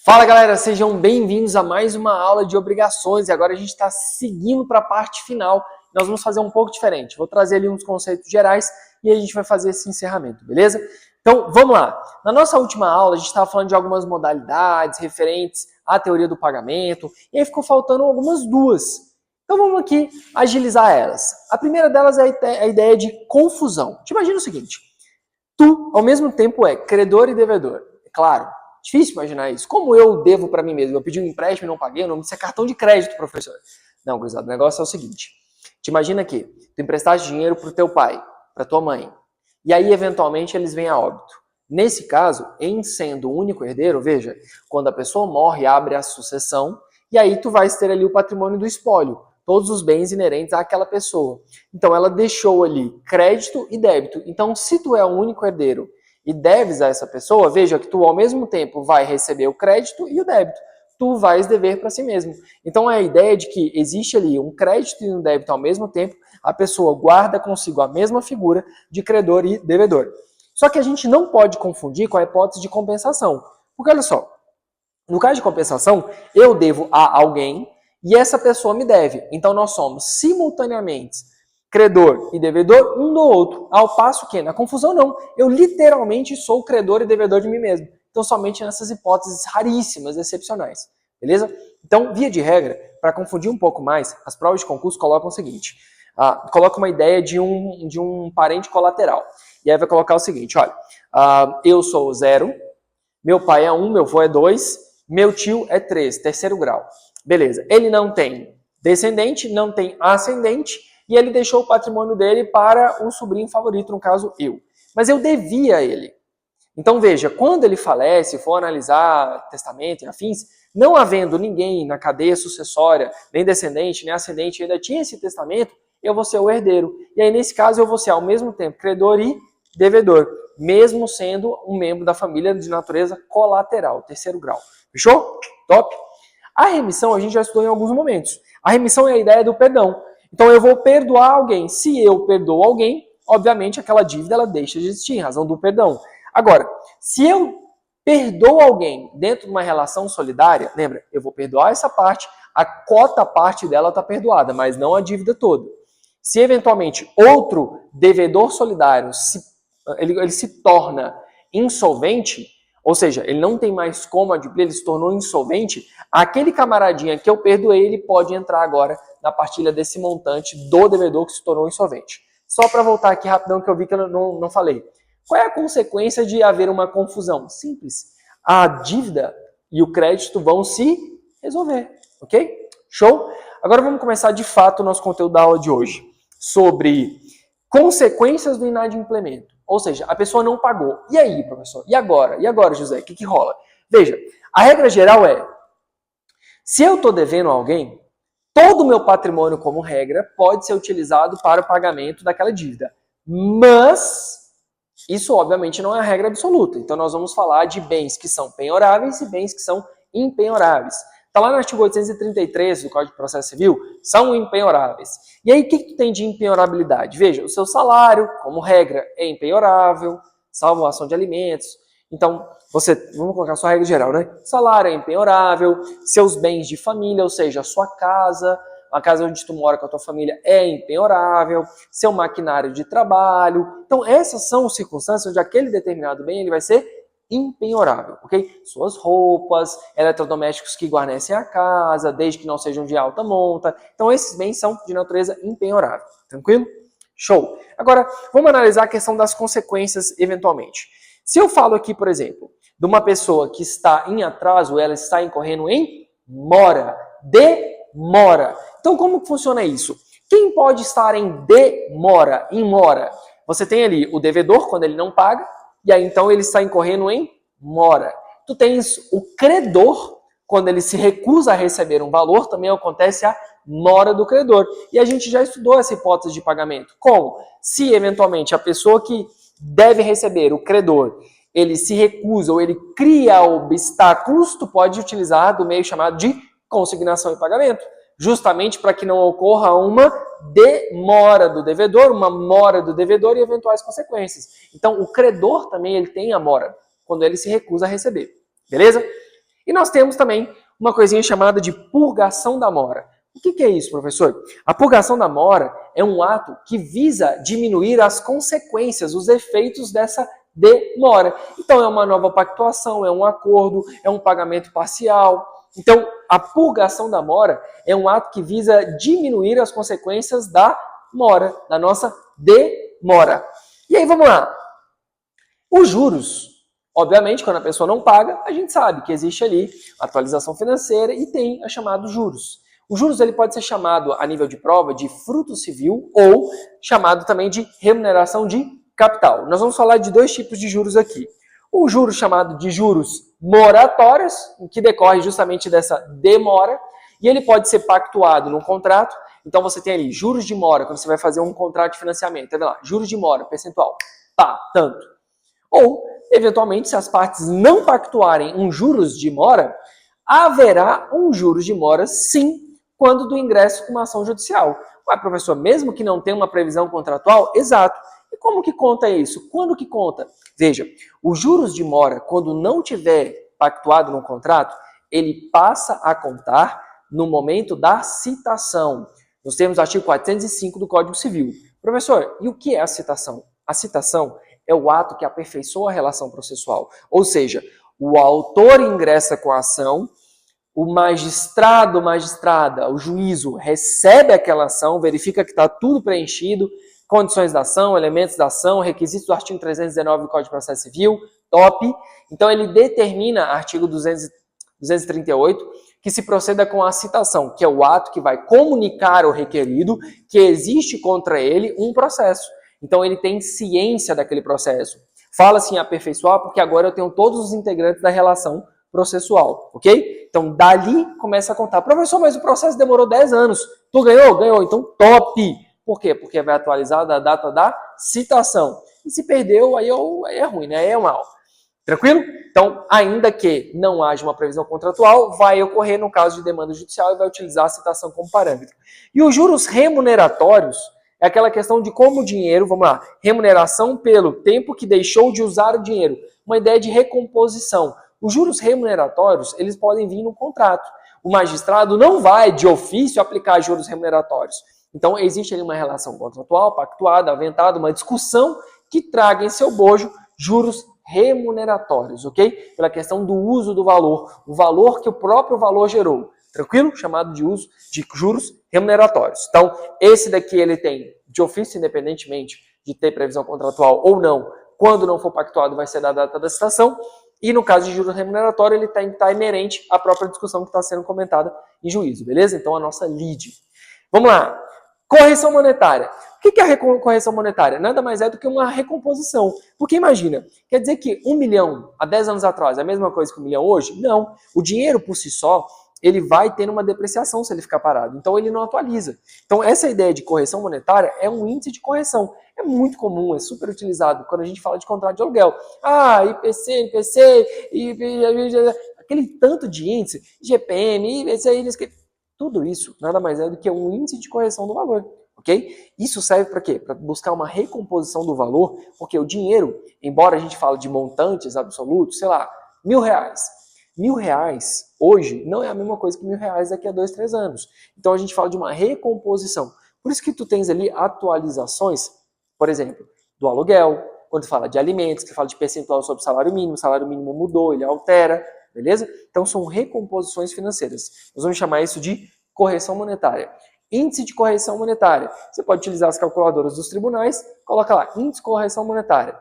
Fala galera, sejam bem-vindos a mais uma aula de obrigações e agora a gente está seguindo para a parte final. Nós vamos fazer um pouco diferente, vou trazer ali uns conceitos gerais e a gente vai fazer esse encerramento, beleza? Então vamos lá, na nossa última aula a gente estava falando de algumas modalidades referentes à teoria do pagamento e aí ficou faltando algumas duas. Então vamos aqui agilizar elas. A primeira delas é a ideia de confusão. Te imagina o seguinte, tu ao mesmo tempo é credor e devedor, é claro. Difícil imaginar isso. Como eu devo para mim mesmo? Eu pedi um empréstimo e não paguei, o nome disso é cartão de crédito, professor. Não, gurizada, o negócio é o seguinte. Te imagina que tu emprestaste dinheiro para o teu pai, para tua mãe, e aí eventualmente eles vêm a óbito. Nesse caso, em sendo o único herdeiro, veja, quando a pessoa morre, abre a sucessão, e aí tu vais ter ali o patrimônio do espólio, todos os bens inerentes àquela pessoa. Então ela deixou ali crédito e débito. Então se tu é o único herdeiro e deves a essa pessoa, veja que tu ao mesmo tempo vai receber o crédito e o débito. Tu vais dever para si mesmo. Então é a ideia de que existe ali um crédito e um débito ao mesmo tempo, a pessoa guarda consigo a mesma figura de credor e devedor. Só que a gente não pode confundir com a hipótese de compensação. Porque olha só, no caso de compensação, eu devo a alguém e essa pessoa me deve. Então nós somos simultaneamente credor e devedor um do outro, ao passo que na confusão não, eu literalmente sou credor e devedor de mim mesmo. Então somente nessas hipóteses raríssimas, excepcionais, beleza? Então, via de regra, para confundir um pouco mais, as provas de concurso colocam o seguinte, coloca uma ideia de um parente colateral, e aí vai colocar o seguinte, olha, eu sou 0, meu pai é 1, meu avô é 2, meu tio é 3, terceiro grau. Beleza, ele não tem descendente, não tem ascendente, e ele deixou o patrimônio dele para o sobrinho favorito, no caso eu. Mas eu devia a ele. Então veja, quando ele falece, for analisar testamento e afins, não havendo ninguém na cadeia sucessória, nem descendente, nem ascendente, ainda tinha esse testamento, eu vou ser o herdeiro. E aí nesse caso eu vou ser ao mesmo tempo credor e devedor, mesmo sendo um membro da família de natureza colateral, terceiro grau. Fechou? Top? A remissão a gente já estudou em alguns momentos. A remissão é a ideia do perdão. Então eu vou perdoar alguém. Se eu perdoo alguém, obviamente aquela dívida ela deixa de existir em razão do perdão. Agora, se eu perdoo alguém dentro de uma relação solidária, lembra, eu vou perdoar essa parte, a cota parte dela está perdoada, mas não a dívida toda. Se eventualmente outro devedor solidário ele se torna insolvente, ou seja, ele não tem mais como adquirir, ele se tornou insolvente, aquele camaradinha que eu perdoei, ele pode entrar agora na partilha desse montante do devedor que se tornou insolvente. Só para voltar aqui rapidão que eu vi que eu não falei. Qual é a consequência de haver uma confusão? Simples. A dívida e o crédito vão se resolver, ok? Show? Agora vamos começar de fato o nosso conteúdo da aula de hoje sobre consequências do inadimplemento. Ou seja, a pessoa não pagou. E aí, professor? E agora? E agora, José? O que rola? Veja, a regra geral é, se eu estou devendo a alguém, todo o meu patrimônio, como regra, pode ser utilizado para o pagamento daquela dívida. Mas isso, obviamente, não é a regra absoluta. Então, nós vamos falar de bens que são penhoráveis e bens que são impenhoráveis. Está lá no artigo 833 do Código de Processo Civil, são impenhoráveis. E aí, o que tu tem de impenhorabilidade? Veja, o seu salário, como regra, é impenhorável, salvo ação de alimentos. Então, vamos colocar a sua regra geral, né? Salário é impenhorável, seus bens de família, ou seja, a sua casa, a casa onde tu mora com a tua família é impenhorável, seu maquinário de trabalho. Então, essas são as circunstâncias onde aquele determinado bem ele vai ser impenhorável, ok? Suas roupas, eletrodomésticos que guarnecem a casa, desde que não sejam de alta monta. Então, esses bens são de natureza impenhorável. Tranquilo? Show! Agora, vamos analisar a questão das consequências eventualmente. Se eu falo aqui, por exemplo, de uma pessoa que está em atraso, ela está incorrendo em mora, demora. Então, como que funciona isso? Quem pode estar em demora, em mora? Você tem ali o devedor, quando ele não paga, e aí então ele está incorrendo em mora. Tu tens o credor, quando ele se recusa a receber um valor, também acontece a mora do credor. E a gente já estudou essa hipótese de pagamento. Como? Se eventualmente a pessoa que deve receber, o credor, ele se recusa ou ele cria obstáculos, tu pode utilizar do meio chamado de consignação e pagamento, justamente para que não ocorra uma demora do devedor, uma mora do devedor e eventuais consequências. Então, o credor também ele tem a mora, quando ele se recusa a receber. Beleza? E nós temos também uma coisinha chamada de purgação da mora. O que é isso, professor? A purgação da mora é um ato que visa diminuir as consequências, os efeitos dessa demora. Então é uma nova pactuação, é um acordo, é um pagamento parcial. Então a purgação da mora é um ato que visa diminuir as consequências da mora, da nossa demora. E aí vamos lá. Os juros, obviamente, quando a pessoa não paga, a gente sabe que existe ali atualização financeira e tem a chamada juros. Os juros ele pode ser chamado a nível de prova de fruto civil ou chamado também de remuneração de capital. Nós vamos falar de dois tipos de juros aqui. Um juro chamado de juros moratórios, que decorre justamente dessa demora, e ele pode ser pactuado num contrato. Então você tem ali juros de mora, quando você vai fazer um contrato de financiamento, tá vendo lá? Juros de mora, percentual, tá, tanto. Ou, eventualmente, se as partes não pactuarem um juros de mora, haverá um juros de mora, sim, quando do ingresso com uma ação judicial. Ué, professor, mesmo que não tenha uma previsão contratual? Exato. E como que conta isso? Quando que conta? Veja, os juros de mora, quando não tiver pactuado no contrato, ele passa a contar no momento da citação. Nós temos o artigo 405 do Código Civil. Professor, e o que é a citação? A citação é o ato que aperfeiçoa a relação processual. Ou seja, o autor ingressa com a ação, o magistrado, magistrada, o juízo recebe aquela ação, verifica que está tudo preenchido, condições da ação, elementos da ação, requisitos do artigo 319 do Código de Processo Civil, top. Então ele determina, artigo 238, que se proceda com a citação, que é o ato que vai comunicar ao requerido que existe contra ele um processo. Então ele tem ciência daquele processo. Fala-se em aperfeiçoar porque agora eu tenho todos os integrantes da relação processual, ok? Então dali começa a contar. Professor, mas o processo demorou 10 anos. Tu ganhou? Ganhou. Então top. Por quê? Porque vai atualizar da data da citação. E se perdeu, aí é ruim, né? Aí é mal. Tranquilo? Então, ainda que não haja uma previsão contratual, vai ocorrer no caso de demanda judicial e vai utilizar a citação como parâmetro. E os juros remuneratórios é aquela questão de como o dinheiro, vamos lá, remuneração pelo tempo que deixou de usar o dinheiro. Uma ideia de recomposição. Os juros remuneratórios, eles podem vir no contrato. O magistrado não vai, de ofício, aplicar juros remuneratórios. Então, existe ali uma relação contratual, pactuada, aventada, uma discussão que traga em seu bojo juros remuneratórios, ok? Pela questão do uso do valor, o valor que o próprio valor gerou. Tranquilo? Chamado de uso de juros remuneratórios. Então, esse daqui ele tem de ofício, independentemente de ter previsão contratual ou não, quando não for pactuado vai ser da data da citação. E no caso de juros remuneratório, ele está inerente à própria discussão que está sendo comentada em juízo, beleza? Então, a nossa lide. Vamos lá. Correção monetária. O que é a correção monetária? Nada mais é do que uma recomposição. Porque imagina, quer dizer que 1 milhão há 10 anos atrás é a mesma coisa que 1 milhão hoje? Não. O dinheiro por si só, ele vai ter uma depreciação se ele ficar parado. Então ele não atualiza. Então essa ideia de correção monetária é um índice de correção. É muito comum, é super utilizado quando a gente fala de contrato de aluguel. Ah, IPC, NPC, aquele tanto de índice, GPM, IPC, tudo isso nada mais é do que um índice de correção do valor, ok? Isso serve para quê? Para buscar uma recomposição do valor, porque o dinheiro, embora a gente fale de montantes absolutos, sei lá, R$1.000. R$1.000 hoje não é a mesma coisa que R$1.000 daqui a 2, 3 anos. Então a gente fala de uma recomposição. Por isso que tu tens ali atualizações, por exemplo, do aluguel, quando fala de alimentos, que fala de percentual sobre o salário mínimo mudou, ele altera, beleza? Então são recomposições financeiras. Nós vamos chamar isso de correção monetária. Índice de correção monetária. Você pode utilizar as calculadoras dos tribunais, coloca lá, índice de correção monetária.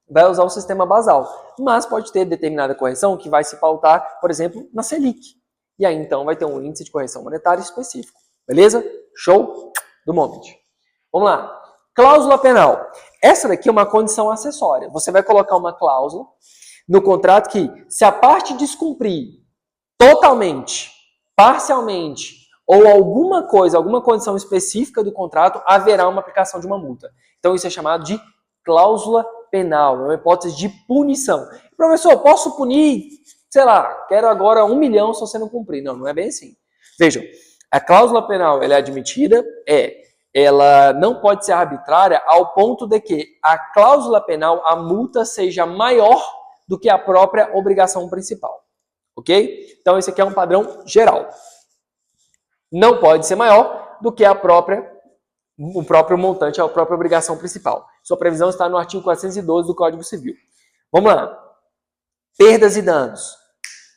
Vai usar o sistema basal, mas pode ter determinada correção que vai se pautar, por exemplo, na Selic. E aí então vai ter um índice de correção monetária específico. Beleza? Show do moment. Vamos lá. Cláusula penal. Essa daqui é uma condição acessória. Você vai colocar uma cláusula no contrato que, se a parte descumprir totalmente, parcialmente, ou alguma coisa, alguma condição específica do contrato, haverá uma aplicação de uma multa. Então isso é chamado de cláusula penal, é uma hipótese de punição. Professor, posso punir, sei lá, quero agora 1 milhão se você não cumprir. Não, não é bem assim. Vejam, a cláusula penal ela é admitida, ela não pode ser arbitrária ao ponto de que a cláusula penal, a multa seja maior do que a própria obrigação principal. Ok? ok? Então esse aqui é um padrão geral. Não pode ser maior do que o próprio montante, a própria obrigação principal. Sua previsão está no artigo 412 do Código Civil. Vamos lá. Perdas e danos.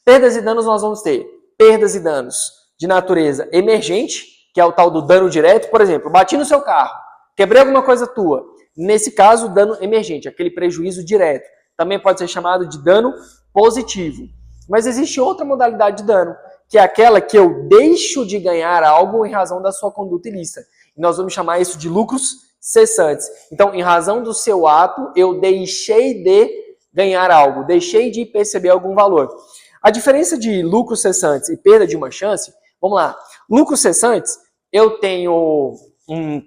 Perdas e danos nós vamos ter perdas e danos de natureza emergente, que é o tal do dano direto. Por exemplo, bati no seu carro, quebrei alguma coisa tua. Nesse caso, dano emergente, aquele prejuízo direto. Também pode ser chamado de dano positivo. Mas existe outra modalidade de dano, que é aquela que eu deixo de ganhar algo em razão da sua conduta ilícita. E nós vamos chamar isso de lucros cessantes. Então, em razão do seu ato, eu deixei de ganhar algo, deixei de perceber algum valor. A diferença de lucros cessantes e perda de uma chance, vamos lá. Lucros cessantes, eu tenho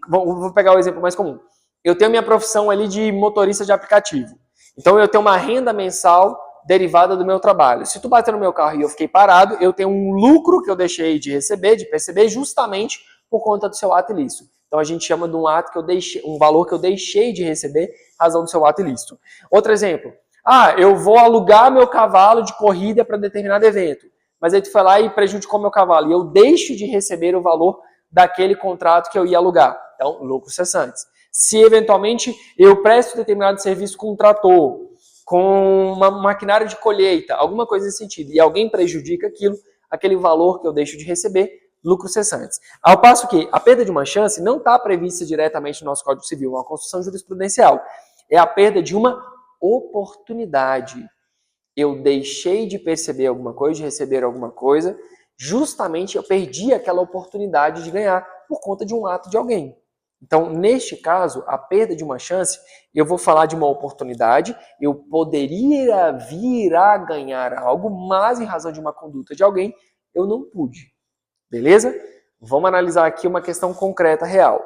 vou pegar o exemplo mais comum. Eu tenho minha profissão ali de motorista de aplicativo. Então, eu tenho uma renda mensal derivada do meu trabalho. Se tu bater no meu carro e eu fiquei parado, eu tenho um lucro que eu deixei de receber, de perceber, justamente por conta do seu ato ilícito. Então a gente chama de um ato que eu deixei, um valor que eu deixei de receber, razão do seu ato ilícito. Outro exemplo. Eu vou alugar meu cavalo de corrida para determinado evento, mas aí tu foi lá e prejudicou meu cavalo, e eu deixo de receber o valor daquele contrato que eu ia alugar. Então, lucros cessantes. Se eventualmente eu presto determinado serviço com um trator, com uma maquinária de colheita, alguma coisa nesse sentido, e alguém prejudica aquele valor que eu deixo de receber, lucros cessantes. Ao passo que a perda de uma chance não está prevista diretamente no nosso Código Civil, é uma construção jurisprudencial. É a perda de uma oportunidade. Eu deixei de perceber alguma coisa, de receber alguma coisa, justamente eu perdi aquela oportunidade de ganhar por conta de um ato de alguém. Então, neste caso, a perda de uma chance, eu vou falar de uma oportunidade, eu poderia vir a ganhar algo, mas em razão de uma conduta de alguém, eu não pude. Beleza? Vamos analisar aqui uma questão concreta, real.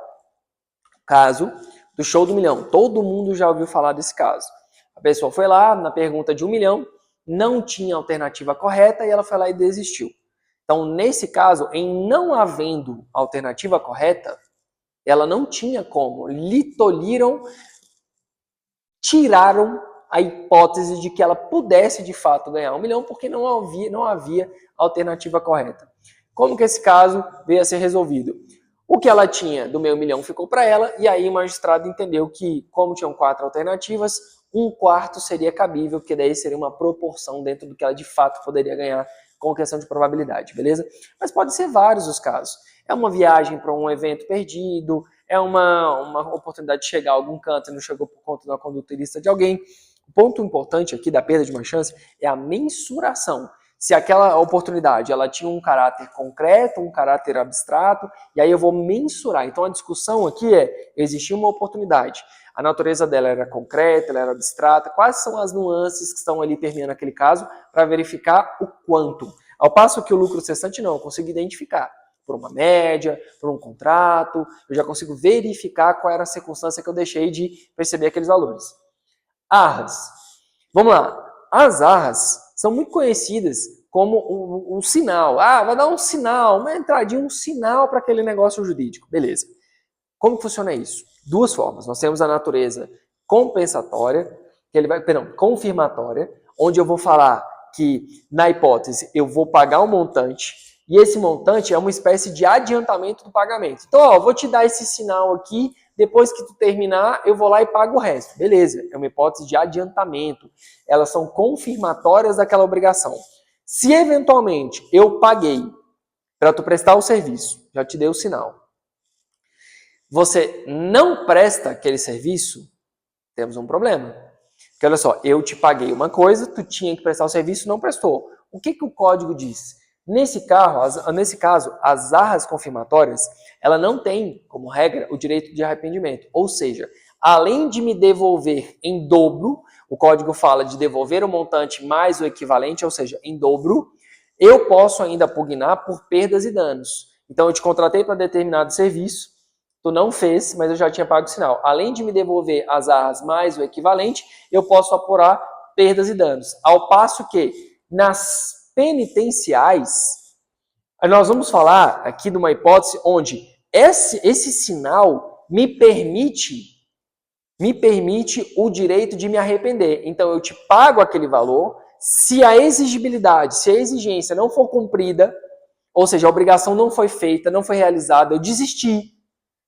Caso do show do milhão. Todo mundo já ouviu falar desse caso. A pessoa foi lá, na pergunta de 1 milhão, não tinha alternativa correta e ela foi lá e desistiu. Então, nesse caso, em não havendo alternativa correta, ela não tinha como. Lhe tolhiram, tiraram a hipótese de que ela pudesse, de fato, ganhar 1 milhão, porque não havia alternativa correta. Como que esse caso veio a ser resolvido? O que ela tinha do meio milhão ficou para ela, e aí o magistrado entendeu que, como tinham 4 alternativas, 1/4 seria cabível, porque daí seria uma proporção dentro do que ela de fato poderia ganhar com questão de probabilidade, beleza? Mas pode ser vários os casos. É uma viagem para um evento perdido, é uma oportunidade de chegar a algum canto e não chegou por conta da conduta ilícita de alguém. O ponto importante aqui da perda de uma chance é a mensuração. Se aquela oportunidade ela tinha um caráter concreto, um caráter abstrato, e aí eu vou mensurar. Então a discussão aqui existia uma oportunidade. A natureza dela era concreta, ela era abstrata. Quais são as nuances que estão ali permeando aquele caso para verificar o quanto? Ao passo que o lucro cessante não, eu consigo identificar. Por uma média, por um contrato, eu já consigo verificar qual era a circunstância que eu deixei de perceber aqueles valores. Arras. Vamos lá. As arras são muito conhecidas como um sinal. Vai dar um sinal, uma entradinha, um sinal para aquele negócio jurídico. Beleza. Como que funciona isso? Duas formas. Nós temos a natureza compensatória, confirmatória, onde eu vou falar que, na hipótese, eu vou pagar um montante, e esse montante é uma espécie de adiantamento do pagamento. Então, vou te dar esse sinal aqui, depois que tu terminar, eu vou lá e pago o resto. Beleza, é uma hipótese de adiantamento. Elas são confirmatórias daquela obrigação. Se, eventualmente, eu paguei para tu prestar o serviço, já te dei o sinal, você não presta aquele serviço, temos um problema. Porque, olha só, eu te paguei uma coisa, tu tinha que prestar o serviço, não prestou. O que o código diz? Nesse caso, as arras confirmatórias, ela não tem, como regra, o direito de arrependimento. Ou seja, além de me devolver em dobro, o código fala de devolver o montante mais o equivalente, ou seja, em dobro, eu posso ainda pugnar por perdas e danos. Então, eu te contratei para determinado serviço, tu não fez, mas eu já tinha pago o sinal. Além de me devolver as arras mais o equivalente, eu posso apurar perdas e danos. Ao passo que, nas penitenciais, nós vamos falar aqui de uma hipótese onde esse sinal me permite o direito de me arrepender. Então, eu te pago aquele valor, se a exigibilidade, se a exigência não for cumprida, ou seja, a obrigação não foi feita, não foi realizada, eu desisti.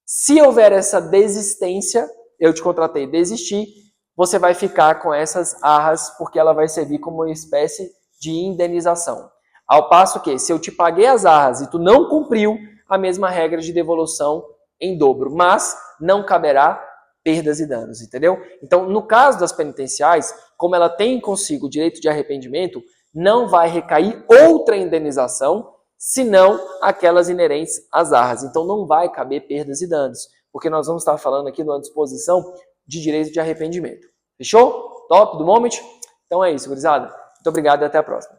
Se houver essa desistência, eu te contratei, desisti, você vai ficar com essas arras, porque ela vai servir como uma espécie de indenização. Ao passo que, se eu te paguei as arras e tu não cumpriu, a mesma regra de devolução em dobro, mas não caberá perdas e danos, entendeu? Então, no caso das penitenciais, como ela tem consigo o direito de arrependimento, não vai recair outra indenização, senão aquelas inerentes às arras. Então, não vai caber perdas e danos, porque nós vamos estar falando aqui de uma disposição de direito de arrependimento. Fechou? Top do moment? Então é isso, gurizada. Muito obrigado e até a próxima.